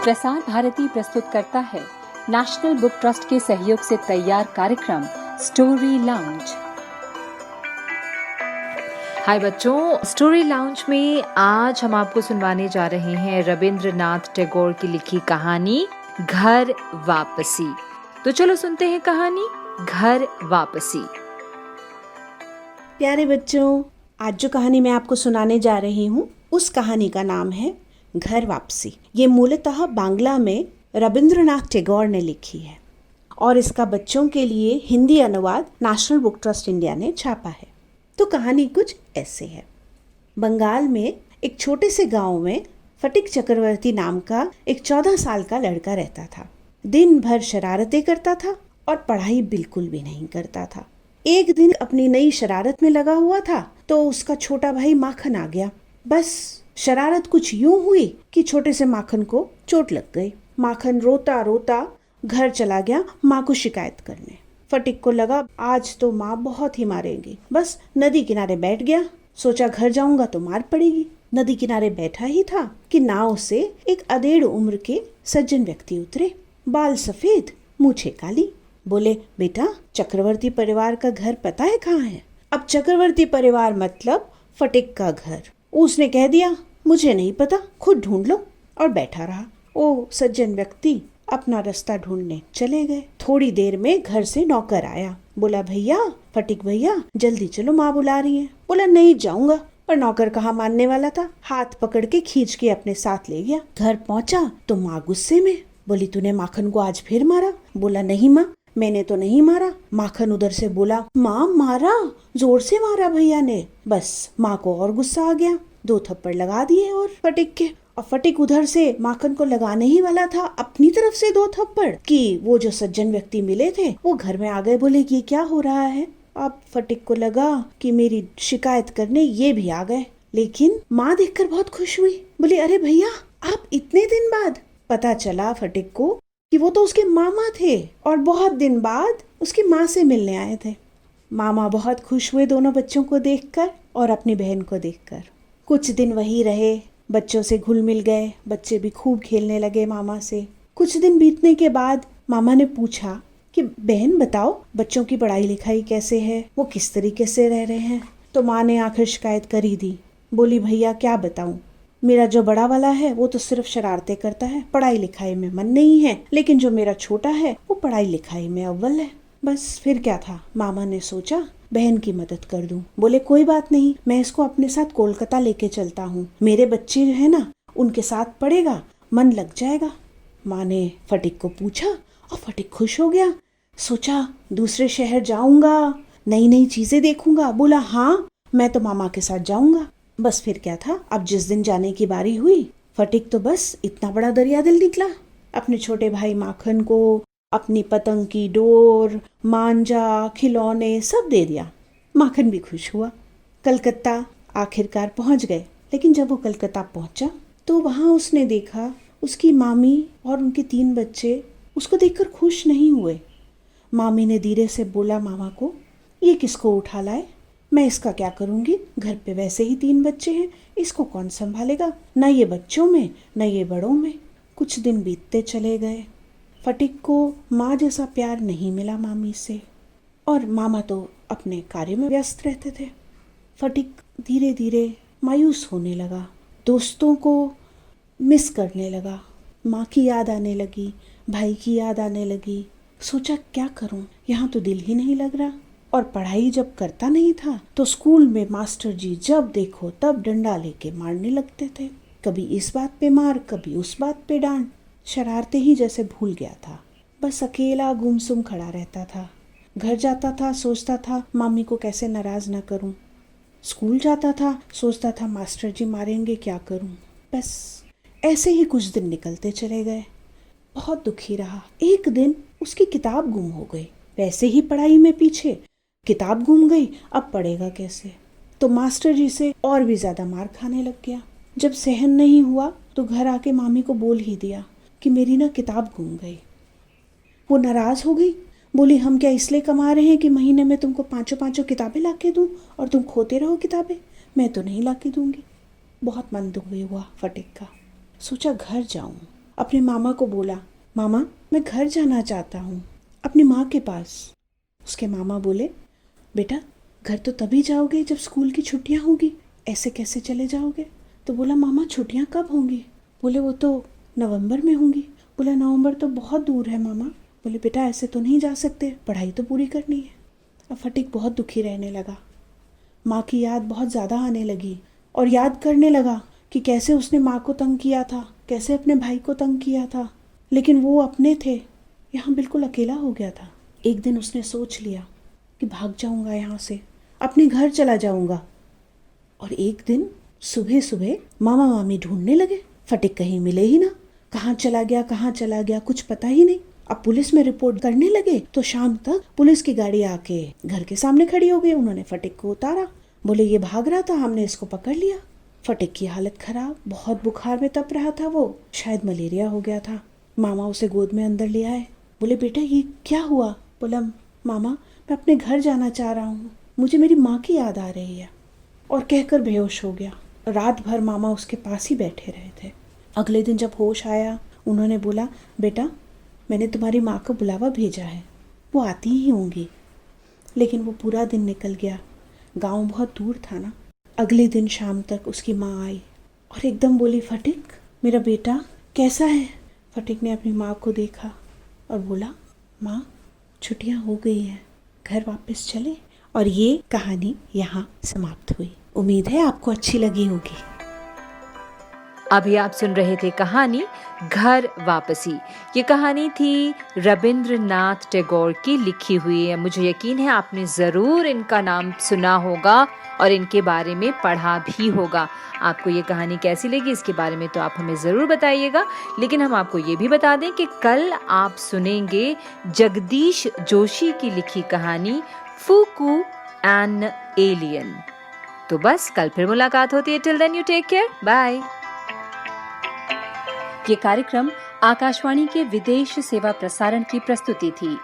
प्रसार भारती प्रस्तुत करता है नेशनल बुक ट्रस्ट के सहयोग से तैयार कार्यक्रम स्टोरी लाउंज। हाय बच्चों, स्टोरी लाउंज में आज हम आपको सुनवाने जा रहे हैं रविंद्रनाथ टैगोर की लिखी कहानी घर वापसी। तो चलो सुनते हैं कहानी घर वापसी। प्यारे बच्चों, आज जो कहानी मैं आपको सुनाने जा रही हूँ उस कहानी का नाम है घर वापसी। ये मूलतः बांग्ला में रविंद्रनाथ टैगोर ने लिखी है और इसका बच्चों के लिए हिंदी अनुवाद नेशनल बुक ट्रस्ट इंडिया ने छापा है। तो कहानी कुछ ऐसे है। बंगाल में एक छोटे से गांव में फटिक चक्रवर्ती नाम का एक 14 साल का लड़का रहता था। दिन भर शरारतें करता था और पढ़ाई बिल्कुल भी नहीं करता था। एक दिन अपनी नई शरारत में लगा हुआ था तो उसका छोटा भाई माखन आ गया। बस शरारत कुछ यूं हुई कि छोटे से माखन को चोट लग गई। माखन रोता रोता घर चला गया माँ को शिकायत करने। फटिक को लगा आज तो माँ बहुत ही मारेगी। बस नदी किनारे बैठ गया। सोचा घर जाऊंगा तो मार पड़ेगी। नदी किनारे बैठा ही था कि नाव से एक अधेड़ उम्र के सज्जन व्यक्ति उतरे। बाल सफेद, मूछें काली। बोले, बेटा चक्रवर्ती परिवार का घर पता है कहाँ है? अब चक्रवर्ती परिवार मतलब फटिक का घर। उसने कह दिया, मुझे नहीं पता, खुद ढूंढ लो, और बैठा रहा। ओ सज्जन व्यक्ति अपना रास्ता ढूंढने चले गए। थोड़ी देर में घर से नौकर आया। बोला, भैया फटिक भैया जल्दी चलो, माँ बुला रही है। बोला, नहीं जाऊंगा। पर नौकर कहाँ मानने वाला था। हाथ पकड़ के खींच के अपने साथ ले गया। घर पहुंचा तो माँ गुस्से में बोली, तूने माखन को आज फिर मारा? बोला, नहीं माँ, मैंने तो नहीं मारा। माखन उधर से बोला, माँ मारा, जोर से मारा भैया ने। बस माँ को और गुस्सा आ गया। 2 थप्पड़ लगा दिए और फटिक के। और फटिक उधर से माखन को लगाने ही वाला था अपनी तरफ से 2 थप्पड़ कि वो जो सज्जन व्यक्ति मिले थे वो घर में आ गए। बोले कि क्या हो रहा है? अब फटिक को लगा कि मेरी शिकायत करने ये भी आ गए। लेकिन माँ देखकर बहुत खुश हुई। बोली, अरे भैया आप इतने दिन बाद? पता चला फटिक को कि वो तो उसके मामा थे और बहुत दिन बाद उसकी माँ से मिलने आए थे। मामा बहुत खुश हुए दोनों बच्चों को देखकर और अपनी बहन को देखकर। कुछ दिन वही रहे, बच्चों से घुल मिल गए। बच्चे भी खूब खेलने लगे मामा से। कुछ दिन बीतने के बाद मामा ने पूछा कि बहन बताओ, बच्चों की पढ़ाई लिखाई कैसे है, वो किस तरीके से रह रहे हैं? तो माँ ने आखिर शिकायत कर ही दी। बोली, भैया क्या बताऊं, मेरा जो बड़ा वाला है वो तो सिर्फ शरारतें करता है, पढ़ाई लिखाई में मन नहीं है। लेकिन जो मेरा छोटा है वो पढ़ाई लिखाई में अव्वल है। बस फिर क्या था, मामा ने सोचा बहन की मदद कर दूं। बोले, कोई बात नहीं, मैं इसको अपने साथ कोलकाता लेके चलता हूँ। मेरे बच्चे जो है ना उनके साथ पढ़ेगा, मन लग जाएगा। माँ ने फटिक को पूछा और फटिक खुश हो गया। सोचा दूसरे शहर जाऊंगा, नई नई चीजें देखूंगा। बोला, हाँ मैं तो मामा के साथ जाऊंगा। बस फिर क्या था, अब जिस दिन जाने की बारी हुई फटिक तो बस इतना बड़ा दरिया दिल निकला। अपने छोटे भाई माखन को अपनी पतंग की डोर, मांझा, खिलौने सब दे दिया। माखन भी खुश हुआ। कलकत्ता आखिरकार पहुंच गए। लेकिन जब वो कलकत्ता पहुंचा तो वहां उसने देखा उसकी मामी और उनके 3 बच्चे उसको देखकर खुश नहीं हुए। मामी ने धीरे से बोला मामा को, ये किसको उठा लाए? मैं इसका क्या करूंगी? घर पे वैसे ही 3 बच्चे हैं, इसको कौन संभालेगा? न ये बच्चों में न ये बड़ों में। कुछ दिन बीतते चले गए। फटिक को माँ जैसा प्यार नहीं मिला मामी से और मामा तो अपने कार्य में व्यस्त रहते थे। फटिक धीरे धीरे मायूस होने लगा, दोस्तों को मिस करने लगा, माँ की याद आने लगी, भाई की याद आने लगी। सोचा क्या करूं, यहाँ तो दिल ही नहीं लग रहा। और पढ़ाई जब करता नहीं था तो स्कूल में मास्टर जी जब देखो तब डंडा लेके मारने लगते थे। कभी इस बात पे मार, कभी उस बात पे डांट। शरारते ही जैसे भूल गया था। बस अकेला गुमसुम खड़ा रहता था। घर जाता था, सोचता था मामी को कैसे नाराज ना करूं। स्कूल जाता था, सोचता था मास्टर जी मारेंगे, क्या करूं। बस ऐसे ही कुछ दिन निकलते चले गए। बहुत दुखी रहा। एक दिन उसकी किताब गुम हो गई। वैसे ही पढ़ाई में पीछे, किताब गुम गई, अब पढ़ेगा कैसे? तो मास्टर जी से और भी ज्यादा मार खाने लग गया। जब सहन नहीं हुआ तो घर आके मामी को बोल ही दिया कि मेरी ना किताब गुम गई। वो नाराज हो गई। बोली, हम क्या इसलिए कमा रहे हैं कि महीने में तुमको 5 किताबें ला के दूँ और तुम खोते रहो किताबें? मैं तो नहीं ला के दूंगी। बहुत मन दुखी हुआ फटिक का। सोचा घर जाऊं, अपने मामा को बोला, मामा मैं घर जाना चाहता हूँ अपनी माँ के पास। उसके मामा बोले, बेटा घर तो तभी जाओगे जब स्कूल की छुट्टियाँ होगी, ऐसे कैसे चले जाओगे? तो बोला, मामा छुट्टियाँ कब होंगी? बोले, वो तो नवंबर में होंगी। बोला, नवंबर तो बहुत दूर है मामा। बोले, बेटा ऐसे तो नहीं जा सकते, पढ़ाई तो पूरी करनी है। अब फटिक बहुत दुखी रहने लगा। माँ की याद बहुत ज़्यादा आने लगी और याद करने लगा कि कैसे उसने माँ को तंग किया था, कैसे अपने भाई को तंग किया था, लेकिन वो अपने थे, यहाँ बिल्कुल अकेला हो गया था। एक दिन उसने सोच लिया कि भाग जाऊँगा यहाँ से, अपने घर चला जाऊँगा। और एक दिन सुबह सुबह मामा मामी ढूंढने लगे, फटिक कहीं मिले ही ना, कहाँ चला गया कुछ पता ही नहीं। अब पुलिस में रिपोर्ट करने लगे तो शाम तक पुलिस की गाड़ी आके घर के सामने खड़ी हो गई। उन्होंने फटिक को उतारा, बोले ये भाग रहा था, हमने इसको पकड़ लिया। फटिक की हालत खराब, बहुत बुखार में तप रहा था वो, शायद मलेरिया हो गया था। मामा उसे गोद में अंदर ले आए, बोले बेटा ये क्या हुआ? बोला, मामा मैं अपने घर जाना चाह रहा हूँ, मुझे मेरी माँ की याद आ रही है, और कहकर बेहोश हो गया। रात भर मामा उसके पास ही बैठे रहे थे। अगले दिन जब होश आया, उन्होंने बोला, बेटा मैंने तुम्हारी माँ को बुलावा भेजा है, वो आती ही होंगी। लेकिन वो पूरा दिन निकल गया, गांव बहुत दूर था ना। अगले दिन शाम तक उसकी माँ आई और एकदम बोली, फटिक मेरा बेटा कैसा है? फटिक ने अपनी माँ को देखा और बोला, माँ छुट्टियाँ हो गई हैं, घर वापस चले। और ये कहानी यहाँ समाप्त हुई। उम्मीद है आपको अच्छी लगी होगी। अभी आप सुन रहे थे कहानी घर वापसी। ये कहानी थी रविंद्रनाथ टैगोर की लिखी हुई है। मुझे यकीन है आपने ज़रूर इनका नाम सुना होगा और इनके बारे में पढ़ा भी होगा। आपको ये कहानी कैसी लगी इसके बारे में तो आप हमें ज़रूर बताइएगा। लेकिन हम आपको ये भी बता दें कि कल आप सुनेंगे जगदीश जोशी की लिखी कहानी फूकू एन एलियन। तो बस कल फिर मुलाकात होती है। Till then you take care, bye. ये कार्यक्रम आकाशवाणी के विदेश सेवा प्रसारण की प्रस्तुति थी।